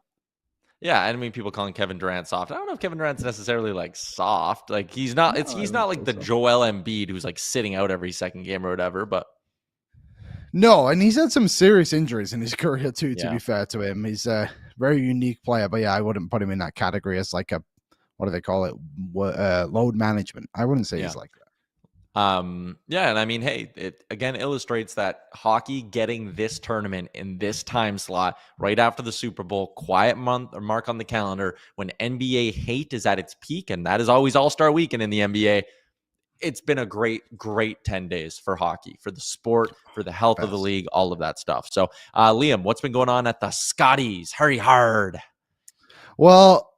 Yeah, I mean, people calling Kevin Durant soft. I don't know if Kevin Durant's necessarily like soft. Like he's not. He's not like the Joel Embiid who's like sitting out every second game or whatever. But no, and he's had some serious injuries in his career too. To be fair to him, he's a very unique player. But yeah, I wouldn't put him in that category as like a, what do they call it? Load management. I wouldn't say he's like that. Yeah, and I mean, hey, it again illustrates that hockey getting this tournament in this time slot right after the Super Bowl, quiet month or mark on the calendar when NBA hate is at its peak, and that is always All-Star weekend in the NBA. It's been a great 10 days for hockey, for the sport, for the health of the league, all of that stuff. So, Liam, what's been going on at the Scotties? Hurry hard. Well,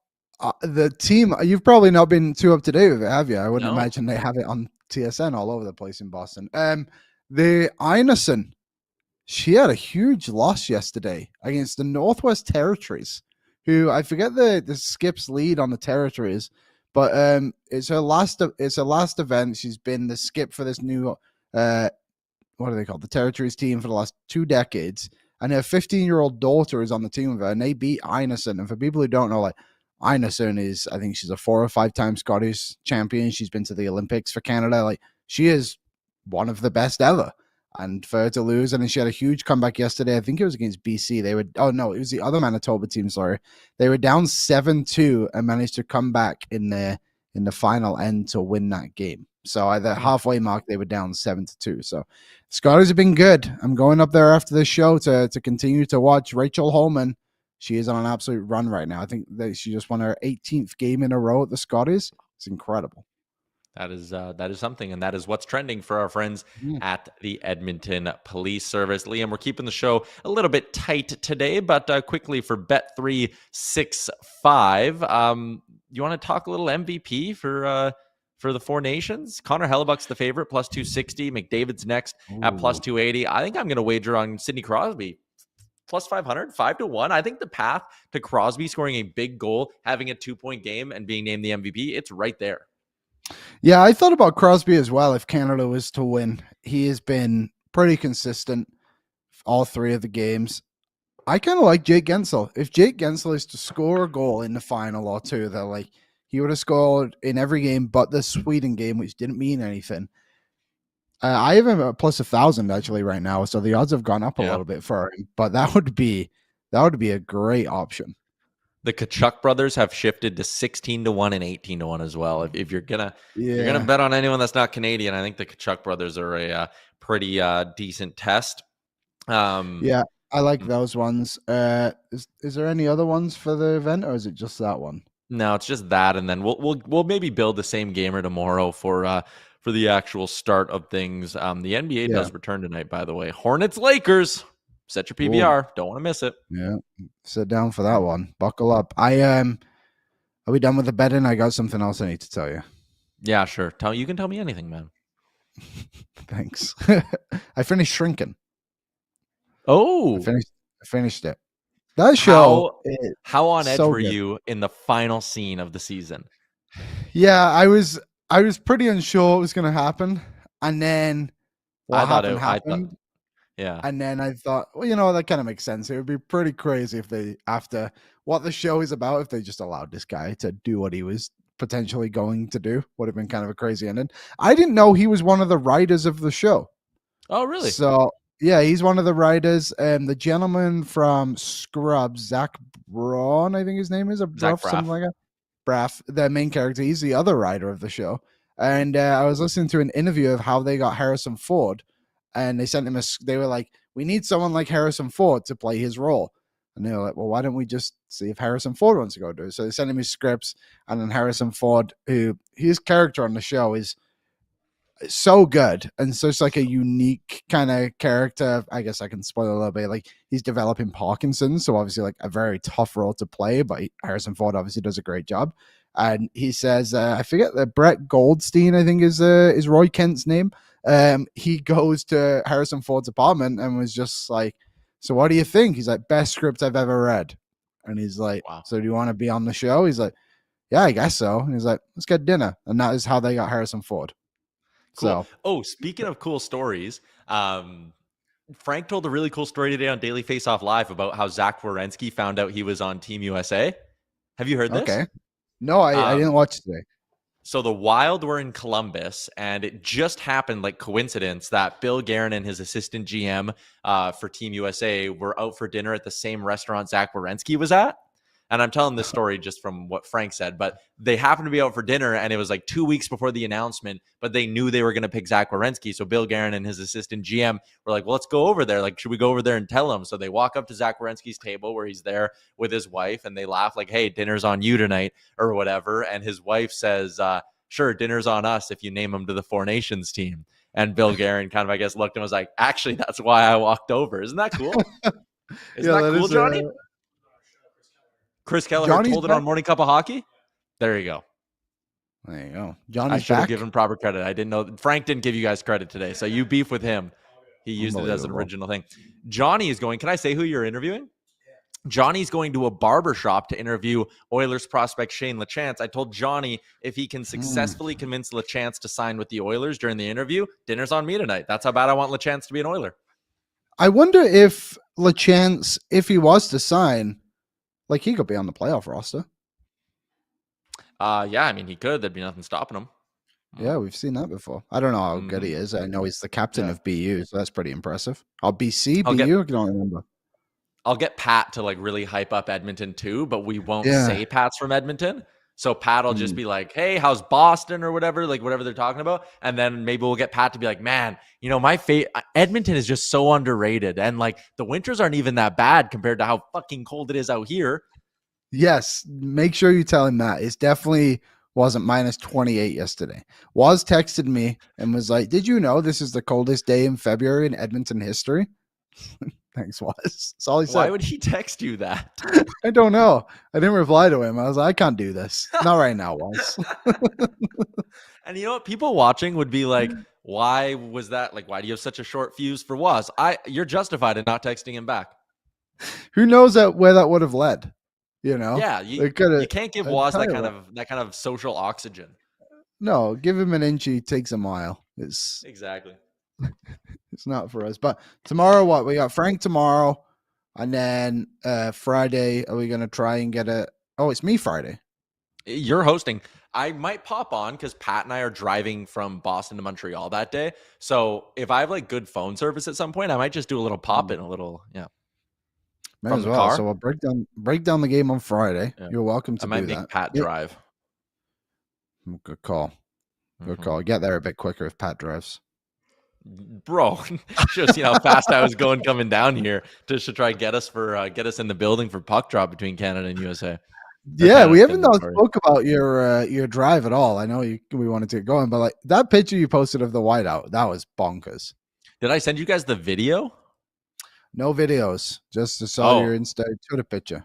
the team, you've probably not been too up to date with it, have you? I wouldn't imagine they have it on TSN all over the place in Boston. The Einarsson, she had a huge loss yesterday against the Northwest Territories, who I forget the skip's lead on the Territories, but it's her last event. She's been the skip for this new what are they called? The Territories team for the last 2 decades. And her 15-year-old daughter is on the team with her, and they beat Einarsson. And for people who don't know, like, Einarsson is, I think she's a 4 or 5 time Scottish champion. She's been to the Olympics for Canada. Like, she is one of the best ever. And for her to lose, and then she had a huge comeback yesterday. I think it was against BC. It was the other Manitoba team, sorry. They were down 7-2 and managed to come back in the final end to win that game. So at the halfway mark, they were down 7-2. So Scotties have been good. I'm going up there after this show to continue to watch Rachel Holman. She is on an absolute run right now. I think that she just won her 18th game in a row at the Scotties. It's incredible. That is something, and that is what's trending for our friends at the Edmonton Police Service. Liam, we're keeping the show a little bit tight today, but quickly for Bet365, you want to talk a little MVP for the Four Nations? Connor Hellebuck's the favorite, plus 260. McDavid's next at plus 280. I think I'm going to wager on Sidney Crosby. Plus 500, 5-1. I think the path to Crosby scoring a big goal, having a 2-point game, and being named the MVP, it's right there. Yeah, I thought about Crosby as well if Canada was to win. He has been pretty consistent all 3 of the games. I kind of like Jake Gensel. If Jake Gensel is to score a goal in the final or 2, that like he would have scored in every game but the Sweden game, which didn't mean anything. I have him at plus 1,000 actually right now, so the odds have gone up a little bit for him. But that would be a great option. The Tkachuk brothers have shifted to 16-1 and 18-1 as well. If you're gonna bet on anyone that's not Canadian, I think the Tkachuk brothers are a pretty decent test. Yeah, I like those ones. Is there any other ones for the event, or is it just that one? No, it's just that, and then we'll maybe build the same gamer tomorrow for the actual start of things. The NBA does return tonight, by the way. Hornets Lakers. Set your PBR. Don't want to miss it. Yeah, sit down for that one. Buckle up. Are we done with the betting? I got something else I need to tell you. Yeah, sure. You can tell me anything, man. Thanks. I finished Shrinking. Oh, I finished it. That show. How on edge were good. you in the final scene of the season? Yeah, I was pretty unsure what was going to happen, and then happened. Yeah. And then I thought, well, that kind of makes sense. It would be pretty crazy if they, after what the show is about, if they just allowed this guy to do what he was potentially going to do. Would have been kind of a crazy ending. I didn't know he was one of the writers of the show. Oh, really? So, yeah, he's one of the writers. The gentleman from Scrubs, Zach Braff, I think his name is, something like that. Braff, the main character, he's the other writer of the show. And I was listening to an interview of how they got Harrison Ford, and they sent him they were like, we need someone like Harrison Ford to play his role. And they were like, well, why don't we just see if Harrison Ford wants to go do it? So they sent him his scripts, and then Harrison Ford, his character on the show is so good and such like a unique kind of character. I guess I can spoil a little bit. Like, he's developing Parkinson's, so obviously like a very tough role to play, but Harrison Ford obviously does a great job. And he says, I forget that Brett Goldstein, I think is Roy Kent's name. He goes to Harrison Ford's apartment and was just like, so what do you think? He's like, best script I've ever read. And he's like, wow. So do you want to be on the show? He's like, yeah, I guess so. And he's like, let's get dinner. And that is how they got Harrison Ford. Cool. So, oh, speaking of cool stories, Frank told a really cool story today on Daily Faceoff Live about how Zach Werenski found out he was on Team USA. Have you heard this? Okay. No, I didn't watch today. So the Wild were in Columbus, and it just happened, like coincidence, that Bill Guerin and his assistant GM for Team USA were out for dinner at the same restaurant Zach Werenski was at. And I'm telling this story just from what Frank said, but they happened to be out for dinner, and it was like 2 weeks before the announcement, but they knew they were going to pick Zach Werenski. So Bill Guerin and his assistant GM were like, well, let's go over there. Like, should we go over there and tell him? So they walk up to Zach Werenski's table where he's there with his wife, and they laugh like, hey, dinner's on you tonight or whatever. And his wife says, sure, dinner's on us if you name him to the Four Nations team. And Bill Guerin kind of, I guess, looked and was like, actually, that's why I walked over. Isn't that cool? Isn't that cool, Johnny? Chris Keller told it on Morning Cup of Hockey. There you go. There you go. Johnny's I should have given proper credit. I didn't know. Frank didn't give you guys credit today. So you beef with him. He used it as an original thing. Johnny is going. Can I say who you're interviewing? Johnny's going to a barber shop to interview Oilers prospect Shane Lachance. I told Johnny if he can successfully convince Lachance to sign with the Oilers during the interview, dinner's on me tonight. That's how bad I want Lachance to be an Oiler. I wonder if Lachance, if he was to sign, like, he could be on the playoff roster. Yeah, I mean, he could. There'd be nothing stopping him. Yeah, we've seen that before. I don't know how good he is. I know he's the captain of BU, so that's pretty impressive. BC, BU? I don't remember. I'll get Pat to, like, really hype up Edmonton too, but we won't say Pat's from Edmonton. So Pat will just be like, hey, how's Boston or whatever, like whatever they're talking about. And then maybe we'll get Pat to be like, man, you know, Edmonton is just so underrated. And like the winters aren't even that bad compared to how fucking cold it is out here. Yes. Make sure you tell him that. It definitely wasn't minus 28 yesterday. Waz texted me and was like, did you know this is the coldest day in February in Edmonton history? Thanks, Waz. That's all he said. Why would he text you that? I don't know. I didn't reply to him. I was like, I can't do this. Not right now, Waz. And you know what? People watching would be like, why was that? Like, why do you have such a short fuse for Waz? You're justified in not texting him back. Who knows where that would have led? You know? Yeah, you can't give Waz that kind of social oxygen. No, give him an inch, he takes a mile. Exactly. It's not for us. But tomorrow, what? We got Frank tomorrow. And then Friday, are we going to try and get a... Oh, it's me Friday. You're hosting. I might pop on because Pat and I are driving from Boston to Montreal that day. So if I have like good phone service at some point, I might just do a little pop in, May as well. Car. So we'll break down the game on Friday. Yeah. You're welcome to do that. I might make Pat drive. Good call. Good call. Get there a bit quicker if Pat drives. Bro, just how fast I was coming down here to try get us in the building for puck drop between Canada and USA. Yeah, we haven't spoke about your drive at all. I know we wanted to get going, but like that picture you posted of the whiteout, that was bonkers. Did I send you guys the video? No videos, just saw your Insta Twitter picture.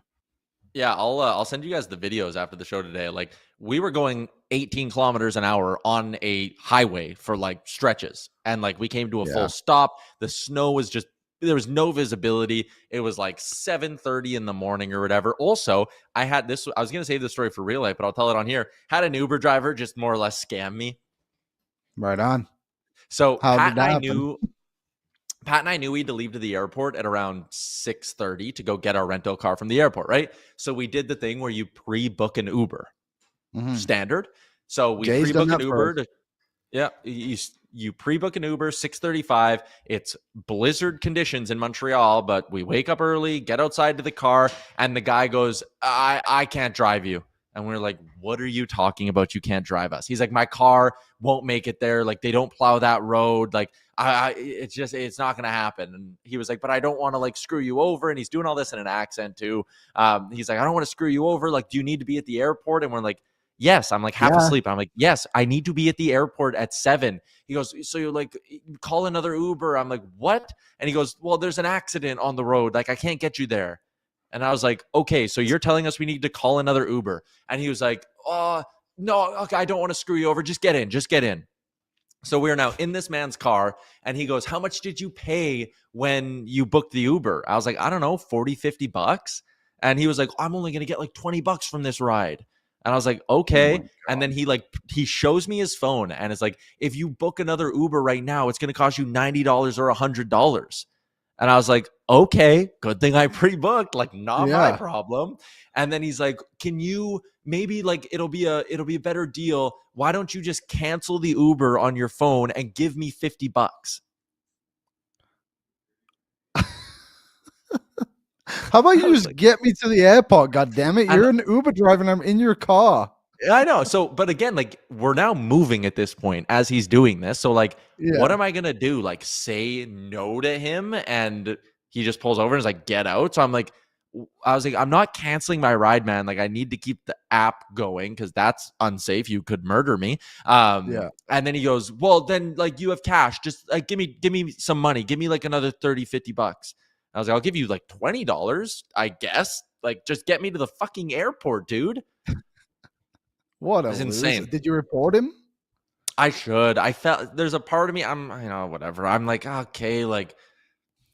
Yeah, I'll send you guys the videos after the show today. Like we were going 18 kilometers an hour on a highway for like stretches, and like we came to a full stop. The snow was there was no visibility. It was like 7:30 in the morning or whatever. Also, I was going to save this story for real life, but I'll tell it on here. Had an Uber driver just more or less scam me. Right on. So Pat and I knew we had to leave to the airport at around 6:30 to go get our rental car from the airport, right? So we did the thing where you pre-book an Uber. Standard. So we pre-book an Uber. You pre-book an Uber, 6:35. It's blizzard conditions in Montreal, but we wake up early, get outside to the car, and the guy goes, I can't drive you. And we're like, what are you talking about? You can't drive us. He's like, my car won't make it there. Like, they don't plow that road. Like, it's not going to happen. And he was like, but I don't want to like screw you over. And he's doing all this in an accent too. He's like, I don't want to screw you over. Like, do you need to be at the airport? And we're like, yes. I'm like half asleep. I'm like, yes, I need to be at the airport at 7. He goes, so you're like, call another Uber. I'm like, what? And he goes, well, there's an accident on the road. Like, I can't get you there. And I was like, okay, so you're telling us we need to call another Uber. And he was like, oh, no, okay, I don't want to screw you over. Just get in. So we're now in this man's car. And he goes, how much did you pay when you booked the Uber? I was like, I don't know, 40, 50 bucks. And he was like, I'm only going to get like 20 bucks from this ride. And I was like, okay. And then he shows me his phone and it's like, if you book another Uber right now, it's going to cost you $90 or $100. And I was like, okay, good thing I pre-booked, like not my problem. And then he's like, can you maybe like, it'll be a better deal. Why don't you just cancel the Uber on your phone and give me 50 bucks? How about you just get me to the airport? God damn it. You're an Uber driver and I'm in your car. I know. So, but again, like we're now moving at this point as he's doing this. So like, what am I going to do? Like say no to him and he just pulls over and is like, get out. So I was like, I'm not canceling my ride, man. Like I need to keep the app going because that's unsafe. You could murder me. And then he goes, well, then like you have cash. Just like, give me some money. Give me like another 30, 50 bucks. I was like, I'll give you like $20, I guess. Like just get me to the fucking airport, dude. What is insane. Did you report him? I should. I felt there's a part of me. Whatever. I'm like, okay, like,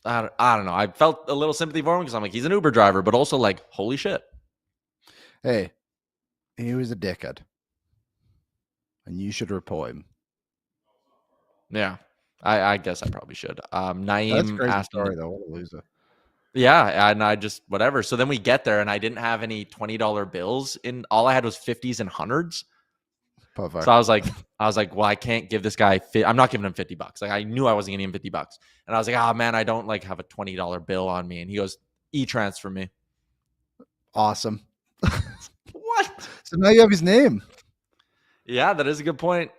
I don't know. I felt a little sympathy for him because I'm like, he's an Uber driver, but also like, holy shit. Hey, he was a dickhead, and you should report him. Yeah, I guess I probably should. Naeem asked me, though. What a loser. Yeah, and I just whatever. So then we get there, and I didn't have any $20 bills. All I had was 50s and 100s. Perfect. So I was like, well, I can't give this guy. I'm not giving him 50 bucks. Like I knew I wasn't giving him 50 bucks, and I was like, oh man, I don't like have a $20 bill on me. And he goes, e-transfer me. Awesome. What? So now you have his name. Yeah, that is a good point.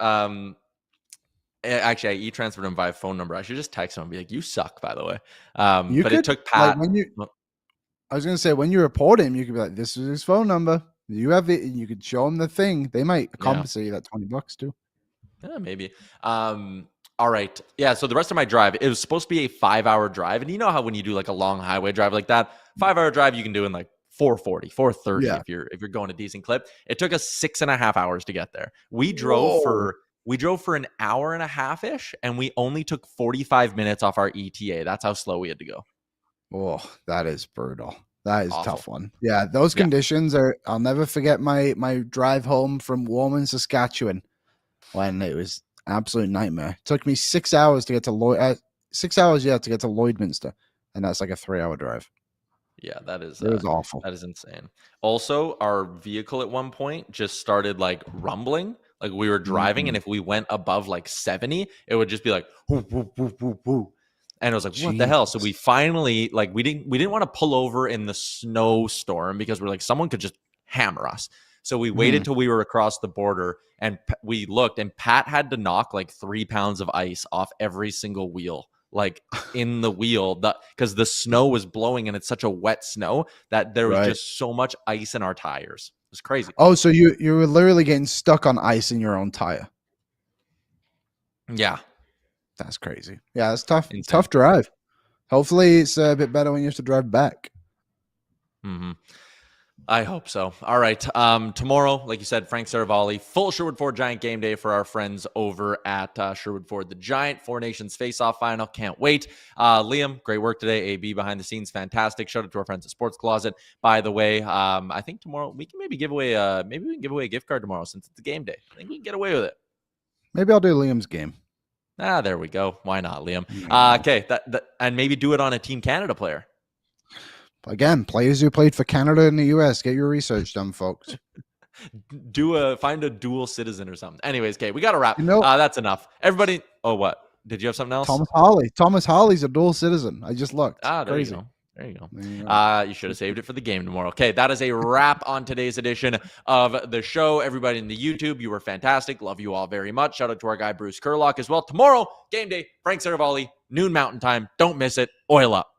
Actually, I e-transferred him via phone number. I should just text him and be like, you suck, by the way. It took Pat. Like I was going to say, when you report him, you could be like, this is his phone number. You have it, and you could show him the thing. They might compensate you that $20 too. Yeah, maybe. All right. Yeah. So the rest of my drive, it was supposed to be a 5-hour drive. And you know how when you do like a long highway drive like that, 5-hour drive you can do in like 4:40, 4:30 if you're going a decent clip. It took us 6.5 hours to get there. We drove for an hour and a half ish, and we only took 45 minutes off our ETA. That's how slow we had to go. Oh, that is brutal. That is a tough one. Yeah, those conditions are. I'll never forget my drive home from Warman, Saskatchewan, when it was an absolute nightmare. It took me 6 hours to get to 6 hours, to get to Lloydminster, and that's like a 3-hour drive. Yeah, that is it was awful. That is insane. Also, our vehicle at one point just started like rumbling. Like we were driving, and if we went above like 70, it would just be like whoo, whoo, whoo, whoo, whoo. And it was like, what the hell? So we finally like we didn't want to pull over in the snowstorm because we're like, someone could just hammer us. So we waited till we were across the border, and we looked, and Pat had to knock like 3 pounds of ice off every single wheel, like in the wheel, because the snow was blowing, and it's such a wet snow that there was just so much ice in our tires. It was crazy. Oh, so you were literally getting stuck on ice in your own tire. Yeah. That's crazy. Yeah, that's tough. Insane. Tough drive. Hopefully it's a bit better when you have to drive back. Mm-hmm. I hope so. All right. Tomorrow, like you said, Frank Saravalli, full Sherwood Ford Giant game day for our friends over at Sherwood Ford the Giant. 4 Nations Faceoff final. Can't wait. Liam, great work today. AB behind the scenes, fantastic. Shout out to our friends at Sports Closet. By the way, I think tomorrow we can maybe give away a gift card tomorrow since it's a game day. I think we can get away with it. Maybe I'll do Liam's game. There we go. Why not, Liam? Okay, and maybe do it on a Team Canada player. Again, players who played for Canada and the U.S. Get your research done, folks. Find a dual citizen or something. Anyways, okay, we got to wrap. That's enough. Everybody. Oh, what? Did you have something else? Thomas Harley's a dual citizen. I just looked. There crazy. you go. There you go. There you go. You should have saved it for the game tomorrow. Okay, that is a wrap on today's edition of the show. Everybody in the YouTube, you were fantastic. Love you all very much. Shout out to our guy, Bruce Curlock, as well. Tomorrow, game day, Frank Saravalli, noon Mountain Time. Don't miss it. Oil up.